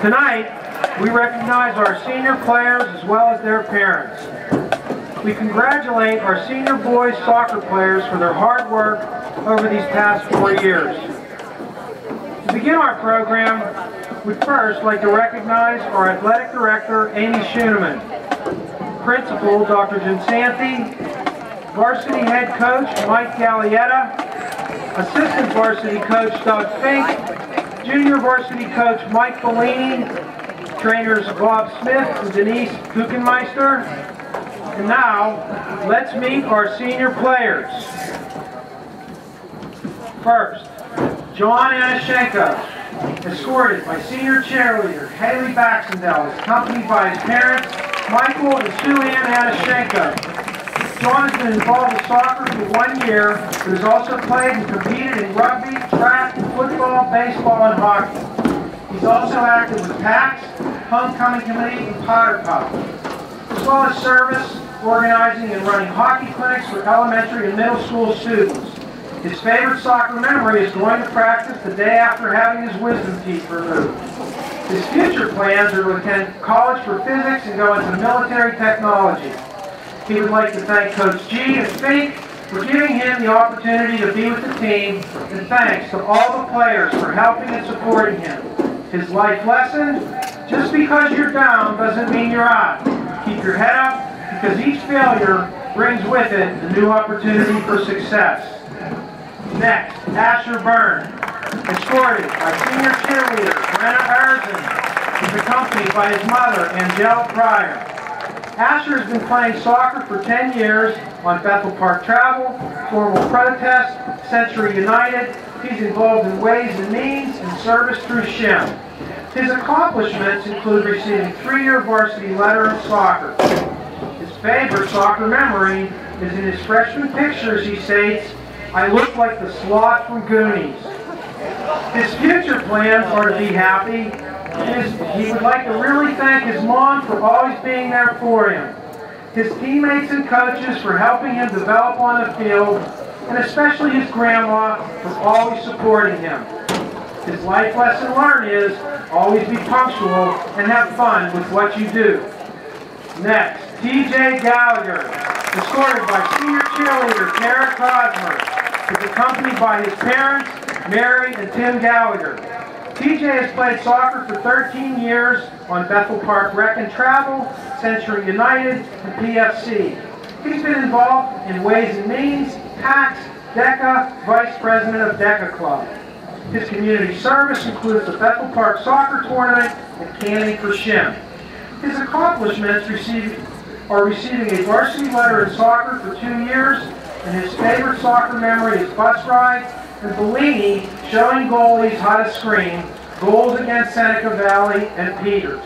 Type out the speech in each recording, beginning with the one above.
Tonight, we recognize our senior players as well as their parents. We congratulate our senior boys soccer players for their hard work over these past 4 years. To begin our program, we'd first like to recognize our athletic director, Amy Schooneman, principal, Dr. Ginsanti, varsity head coach, Mike Gallietta, assistant varsity coach, Doug Fink, junior varsity coach, Mike Bellini, trainers Bob Smith and Denise Kuchenmeister. And now, let's meet our senior players. First, John Anashenko, escorted by senior cheerleader Haley Baxendale, accompanied by his parents, Michael and Sue Ann Anashenko. John has been involved with soccer for 1 year, but has also played and competed in rugby, track, football, baseball, and hockey. He's also active with PAX, Homecoming Committee, and Potter Cup, as well as service, organizing, and running hockey clinics for elementary and middle school students. His favorite soccer memory is going to practice the day after having his wisdom teeth removed. His future plans are to attend college for physics and go into military technology. He would like to thank Coach G and Fink for giving him the opportunity to be with the team, and thanks to all the players for helping and supporting him. His life lesson: just because you're down doesn't mean you're out. Keep your head up, because each failure brings with it a new opportunity for success. Next, Asher Byrne, escorted by senior cheerleader Brenna Erzen, is accompanied by his mother, Angela Pryor. Asher has been playing soccer for 10 years on Bethel Park Travel, Formal Protest, Century United. He's involved in Ways and Means and service through SHIM. His accomplishments include receiving 3-year varsity letter in soccer. His favorite soccer memory is in his freshman pictures. He states, "I look like the sloth from Goonies." His future plans are to be happy. He would like to really thank his mom for always being there for him, his teammates and coaches for helping him develop on the field, and especially his grandma for always supporting him. His life lesson learned is always be punctual and have fun with what you do. Next, TJ Gallagher, escorted by senior cheerleader Tara Cosmer, is accompanied by his parents, Mary and Tim Gallagher. TJ has played soccer for 13 years on Bethel Park Rec and Travel, Century United, and PFC. He's been involved in Ways and Means, PAX, DECA, Vice President of DECA Club. His community service includes the Bethel Park Soccer Tournament and canning for SHIM. His accomplishments are receiving a varsity letter in soccer for 2 years, and his favorite soccer memory is bus rides, and Bellini showing goalies how to scream, goals against Seneca Valley and Peters.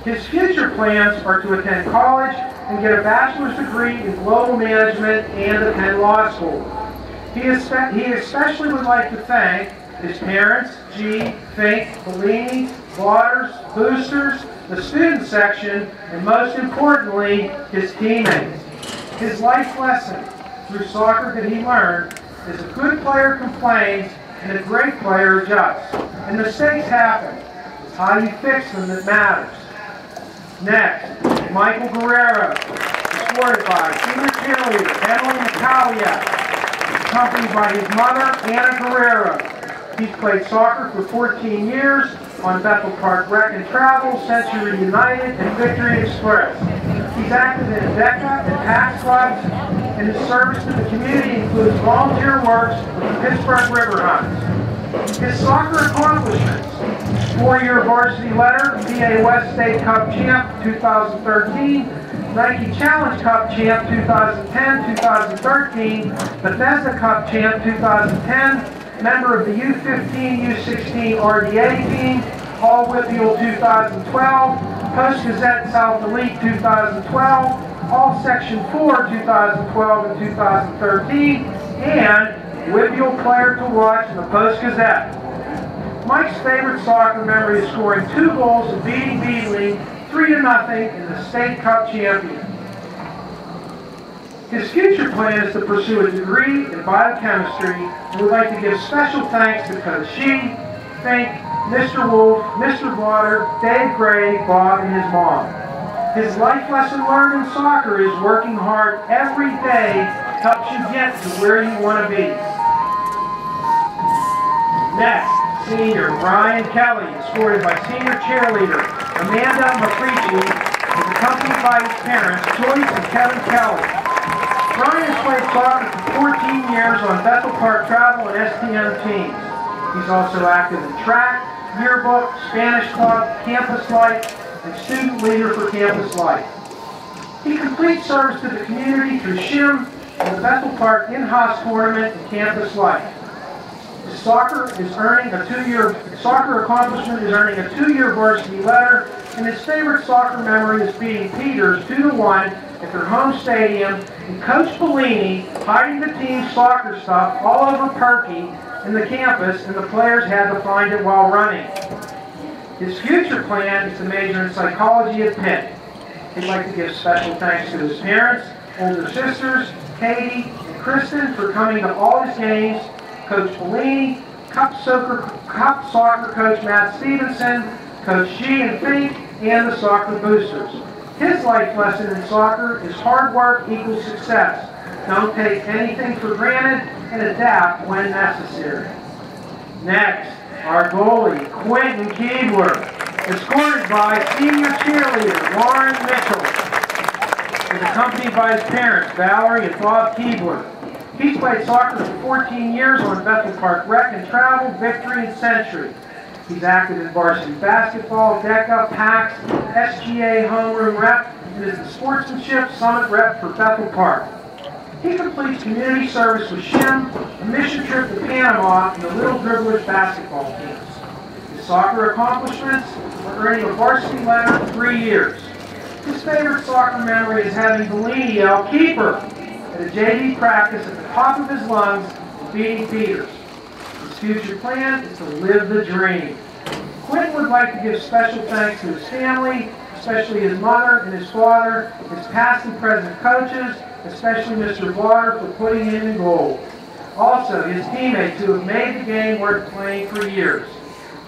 His future plans are to attend college and get a bachelor's degree in global management and attend law school. He especially would like to thank his parents, G, Fink, Bellini, Waters, boosters, the student section, and most importantly, his teammates. His life lesson through soccer that he learned is a good player complains and a great player adjusts. And mistakes happen. It's how you fix them that matters. Next, Michael Guerrero, escorted by senior cheerleader Emily McCalliet, accompanied by his mother, Anna Guerrero. He's played soccer for 14 years on Bethel Park Rec and Travel, Century United, and Victory Express. He's active in DECA and PAX clubs, and his service to the community includes volunteer works with the Pittsburgh River Hunts. His soccer accomplishments: 4-year varsity letter, PA West State Cup champ 2013, Nike Challenge Cup champ 2010-2013, Bethesda Cup champ 2010, member of the U15, U16 RDA team, All Whitfield 2012, Post-Gazette South Elite 2012, All Section 4 2012 and 2013, and Whitfield Player to Watch in the Post-Gazette. Mike's favorite soccer memory is scoring 2 goals and beating Beadley 3-0 in the State Cup champion. His future plan is to pursue a degree in biochemistry and would like to give special thanks to Coach Shee, Fink, Mr. Wolf, Mr. Water, Dave Gray, Bob, and his mom. His life lesson learned in soccer is working hard every day helps you get to where you want to be. Next, senior Brian Kelly, escorted by senior cheerleader Amanda McCreachy, is accompanied by his parents, Joyce and Kevin Kelly. Brian has played soccer for 14 years on Bethel Park travel and STM teams. He's also active in track, yearbook, Spanish club, campus life, and student leader for campus life. He completes service to the community through SHIM and the Bethel Park in-house tournament and campus life. His soccer accomplishment is earning a 2-year varsity letter, and his favorite soccer memory is beating Peters 2-1 at their home stadium, and Coach Bellini hiding the team's soccer stuff all over Perky in the campus, and the players had to find it while running. His future plan is to major in psychology at Pitt. He'd like to give special thanks to his parents, older sisters, Katie and Kristen, for coming to all his games, Coach Bellini, Cup soccer coach Matt Stevenson, Coach G and Fink, and the soccer boosters. His life lesson in soccer is hard work equals success. Don't take anything for granted and adapt when necessary. Next, our goalie, Quentin Keebler, escorted by senior cheerleader Lauren Mitchell, is accompanied by his parents, Valerie and Bob Keebler. He's played soccer for 14 years on Bethel Park Rec and Travel, Victory, and Century. He's active in varsity basketball, DECA, PAX, SGA homeroom rep, and is the sportsmanship summit rep for Bethel Park. He completes community service with SHIM, a mission trip to Panama, and the Little Dribblers basketball teams. His soccer accomplishments are earning a varsity letter for 3 years. His favorite soccer memory is having Bellini yell, "Keeper!" at a JV practice at the top of his lungs and beating Peters. His future plan is to live the dream. Quentin would like to give special thanks to his family, especially his mother and his father, his past and present coaches, especially Mr. Water for putting him in goal. Also, his teammates who have made the game worth playing for years.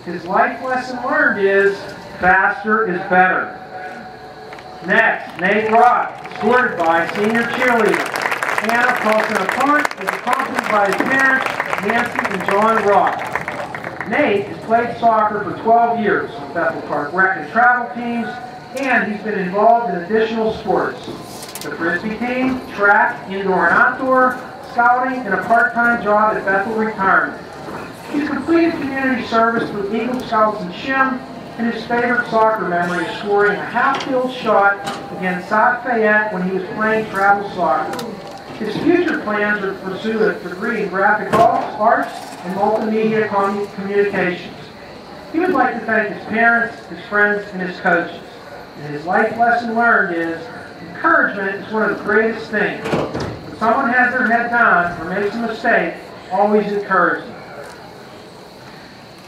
His life lesson learned is, faster is better. Next, Nate Rock, escorted by senior cheerleader Anna Paulson-Apart, is accompanied by his parents, Nancy and John Rock. Nate has played soccer for 12 years on Bethel Park Rec and Travel teams, and he's been involved in additional sports: the Frisbee team, track, indoor and outdoor, scouting, and a part-time job at Bethel Retirement. He's completed community service with Eagle Scouts and SHIM, and his favorite soccer memory is scoring a half-field shot against South Fayette when he was playing travel soccer. His future plans are to pursue a degree in graphic arts and multimedia communications. He would like to thank his parents, his friends, and his coaches. And his life lesson learned is, encouragement is one of the greatest things. When someone has their head down or makes a mistake, always encourage them.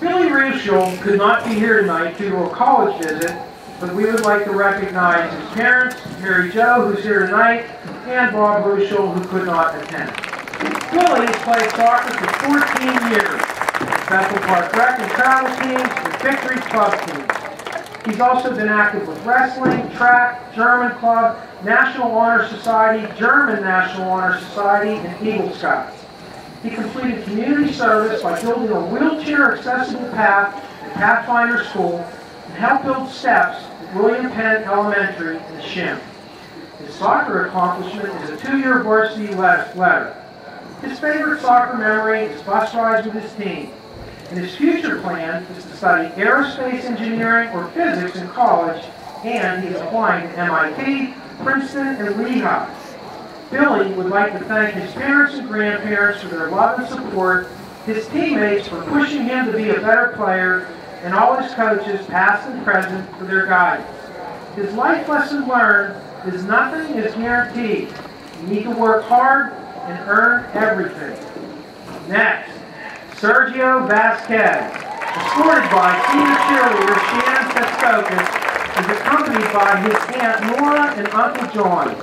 Billy Ruschel could not be here tonight due to a college visit, but we would like to recognize his parents, Mary Jo, who's here tonight, and Bob Ruschel, who could not attend. Billy has played soccer for 14 years, Bethel Park Rec and Travel teams, and Victory Club teams. He's also been active with wrestling, track, German Club, National Honor Society, German National Honor Society, and Eagle Scouts. He completed community service by building a wheelchair-accessible path at Pathfinder School and helped build steps at William Penn Elementary in SHIM. His soccer accomplishment is a 2-year varsity letter. His favorite soccer memory is bus rides with his team. And his future plan is to study aerospace engineering or physics in college, and he is applying to MIT, Princeton, and Lehigh. Billy would like to thank his parents and grandparents for their love and support, his teammates for pushing him to be a better player, and all his coaches, past and present, for their guidance. His life lesson learned is nothing is guaranteed. You need to work hard and earn everything. Next, Sergio Vasquez, escorted by senior cheerleader Shannon Sestokis, is accompanied by his Aunt Nora and Uncle John.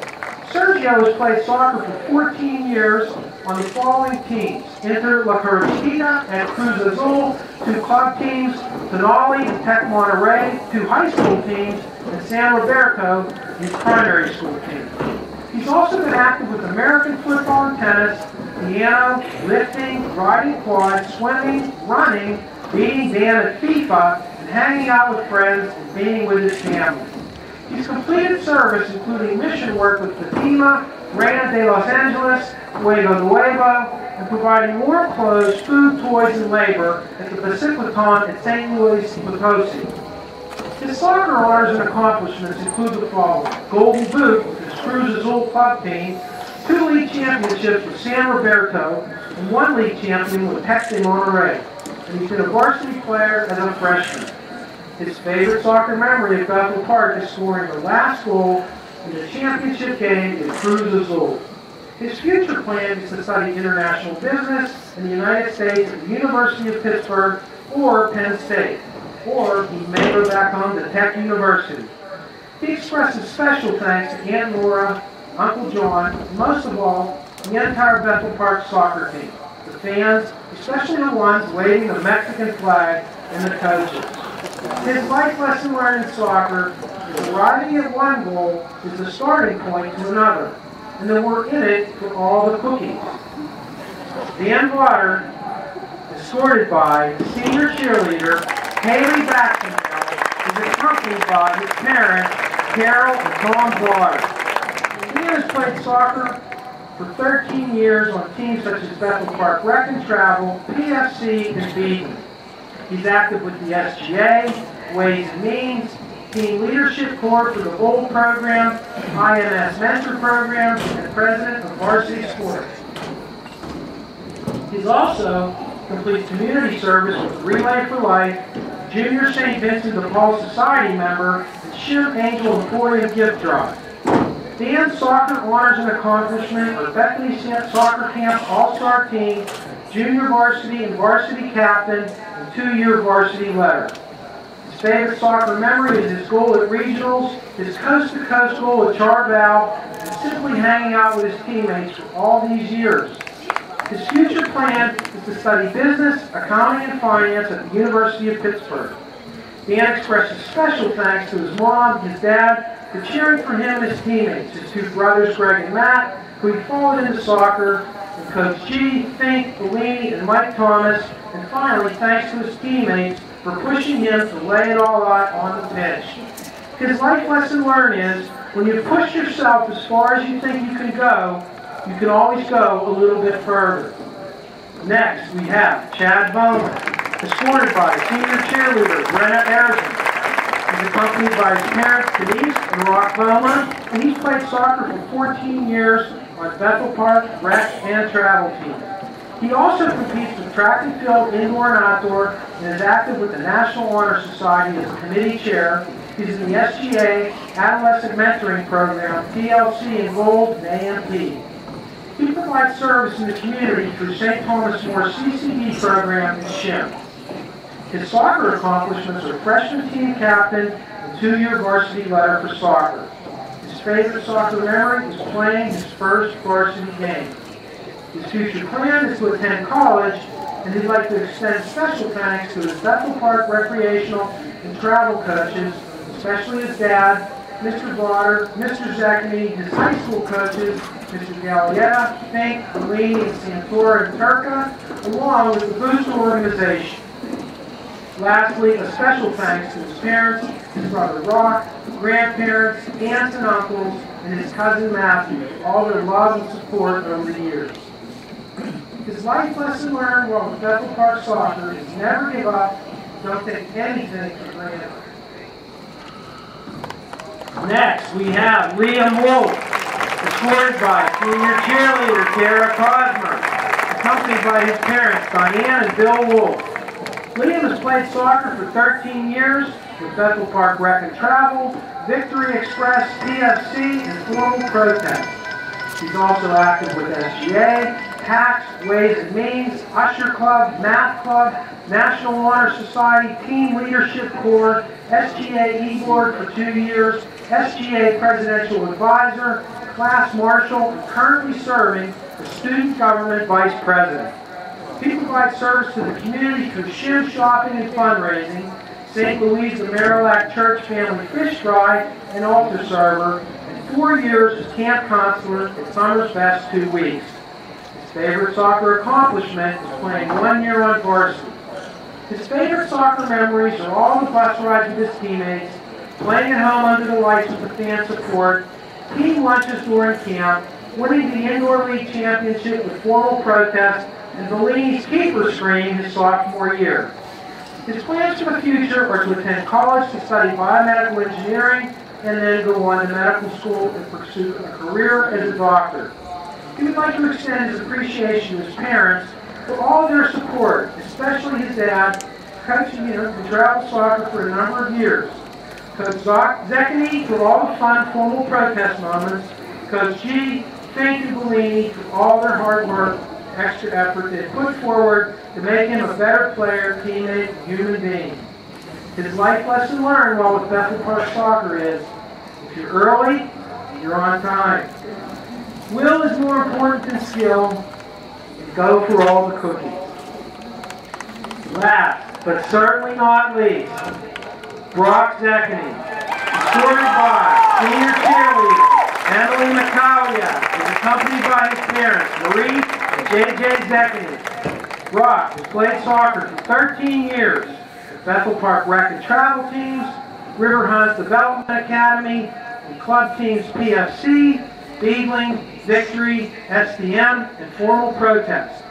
Sergio has played soccer for 14 years on the following teams: Inter La Corregida and Cruz Azul, 2 club teams, Denali and Tech Monterrey, 2 high school teams, and San Roberto, his primary school team. He's also been active with American football and tennis, piano, lifting, riding quads, swimming, running, beating Dan at FIFA, and hanging out with friends and being with his family. He's completed service, including mission work with Fatima, Reina de Los Angeles, Nuevo Nuevo, and providing warm clothes, food, toys, and labor at the Pacificaton at St. Louis Potosi. His soccer honors and accomplishments include the following: Golden Boot with his Cruz Azul club team, 2 league championships with San Roberto, and 1 league champion with Tech de Monterrey. And he's been a varsity player as a freshman. His favorite soccer memory at Bethel Park is scoring the last goal in the championship game in Cruz Azul. His future plan is to study international business in the United States at the University of Pittsburgh or Penn State, or he may go back home to Tech University. He expresses special thanks to Aunt Laura, Uncle John, and most of all, the entire Bethel Park soccer team, the fans, especially the ones waving the Mexican flag, and the coaches. His life lesson learned in soccer is arriving at one goal is the starting point to another, and then we're in it for all the cookies. Dan Blotter, escorted by senior cheerleader Haley Baxendale, is accompanied by his parents, Carol and Tom Blotter. Dan has played soccer for 13 years on teams such as Bethel Park Rec and Travel, PFC, and Beaton. He's active with the SGA, Ways and Means, Team Leadership Corps for the BOLD program, IMS Mentor program, and president of Varsity Sports. He's also completes community service with Relay for Life, Junior St. Vincent de Paul Society member, and Sheer Angel Emporium gift drive. Dan's soccer honors and accomplishment are Bethany Soccer Camp All-Star Team, Junior Varsity and Varsity Captain, and 2-year varsity letter. His favorite soccer memory is his goal at regionals, his coast-to-coast goal at Charval, and simply hanging out with his teammates for all these years. His future plan is to study business, accounting, and finance at the University of Pittsburgh. Dan expresses special thanks to his mom, his dad, for cheering for him and his teammates, his 2 brothers, Greg and Matt, who he followed into soccer, and Coach G, Fink, Bellini, and Mike Thomas, and finally, thanks to his teammates for pushing him to lay it all out on the pitch. His life lesson learned is, when you push yourself as far as you think you can always go a little bit further. Next, we have Chad Bowman, escorted by senior cheerleader Brenna Ayrton. He's accompanied by his parents, Denise and Rock Bowman, and he's played soccer for 14 years on Bethel Park Rec and Travel teams. He also competes with track and field, indoor and outdoor, and is active with the National Honor Society as a committee chair. He's in the SGA Adolescent Mentoring Program, TLC Enrolled, and AMP. He provides service in the community through St. Thomas More CCD program and SHIM. His soccer accomplishments are freshman team captain and 2-year varsity letter for soccer. His favorite soccer memory is playing his first varsity game. His future plan is to attend college, and he'd like to extend special thanks to his Bethel Park recreational and travel coaches, especially his dad, Mr. Blotter, Mr. Zekany, his high school coaches, Mr. Gallietta, Fink, Bellini, and Santora and Turca, along with the Booster organization. Lastly, a special thanks to his parents, his brother Rock, grandparents, aunts and uncles, and his cousin Matthew, for all their love and support over the years. His life lesson learned while with Bethel Park Soccer is never give up, don't take anything for granted. Next, we have Liam Wolf, escorted by senior cheerleader Tara Cosmer, accompanied by his parents Diane and Bill Wolf. Liam has played soccer for 13 years with Bethel Park Rec and Travel, Victory Express, PFC, and Formal Protest. He's also active with SGA, PAX, Ways and Means, Usher Club, Math Club, National Honor Society, Team Leadership Corps, SGA E-Board for 2 years, SGA Presidential Advisor, Class Marshal, and currently serving the Student Government Vice President. He provides service to the community through shoe shopping and fundraising, St. Louis the Marillac Church Family Fish Fry and altar server, and 4 years as camp counselor at Summer's Best 2 weeks. His favorite soccer accomplishment is playing 1 year on varsity. His favorite soccer memories are all the bus rides with his teammates, playing at home under the lights with the fan support, team lunches during camp, winning the indoor league championship with formal protest, and Bellini's keeper scream his sophomore year. His plans for the future are to attend college to study biomedical engineering and then go on to medical school and pursue a career as a doctor. He would like to extend his appreciation to his parents for all their support, especially his dad, coaching him in travel soccer for a number of years. Coach Zekany for all the fun, formal protest moments. Coach G, thank you, Bellini, for all their hard work, extra effort they put forward to make him a better player, teammate, and human being. His life lesson learned while with Bethel Park Soccer is, if you're early, you're on time. Will is more important than skill, and go for all the cookies. Last, but certainly not least, Brock Zekany, escorted by senior cheerleader Emily McCallia, is accompanied by his parents, Marie and J.J. Zekany. Brock has played soccer for 13 years at Bethel Park Rec and Travel Teams, River Hunt Development Academy, and club teams PFC, Beadling, Victory, SDM, and Formal Protest.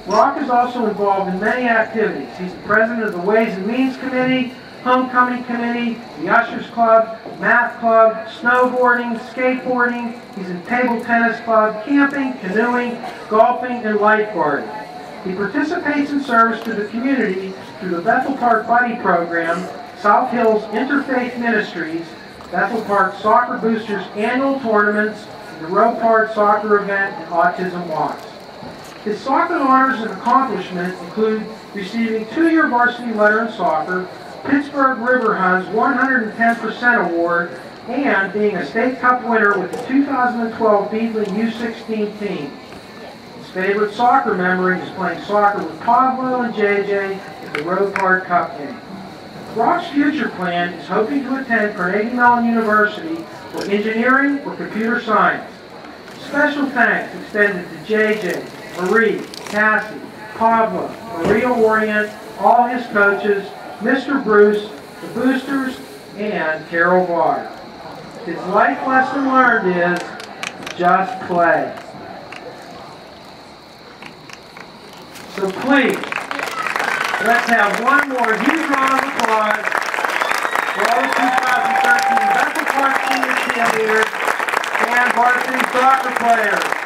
Brock is also involved in many activities. He's the president of the Ways and Means Committee, Homecoming Committee, the Ushers Club, Math Club, snowboarding, skateboarding. He's in Table Tennis Club, camping, canoeing, golfing, and lifeguarding. He participates in service to the community through the Bethel Park Buddy Program, South Hills Interfaith Ministries, Bethel Park Soccer Boosters annual tournaments, the Row Park Soccer event, and Autism Walks. His soccer honors and accomplishments include receiving 2-year varsity letter in soccer, Pittsburgh River Hun's 110% award, and being a state cup winner with the 2012 Beadling U16 team. His favorite soccer memory is playing soccer with Pablo and JJ at the Road Park Cup game. Brock's future plan is hoping to attend Carnegie Mellon University for engineering or computer science. Special thanks extended to JJ, Marie, Cassie, Pablo, Maria Orient, all his coaches, Mr. Bruce, the Boosters, and Carol Barr. His life lesson learned is, just play. So please, let's have one more huge round of applause for all the 2013 Bethel Park senior cheerleaders and varsity soccer players.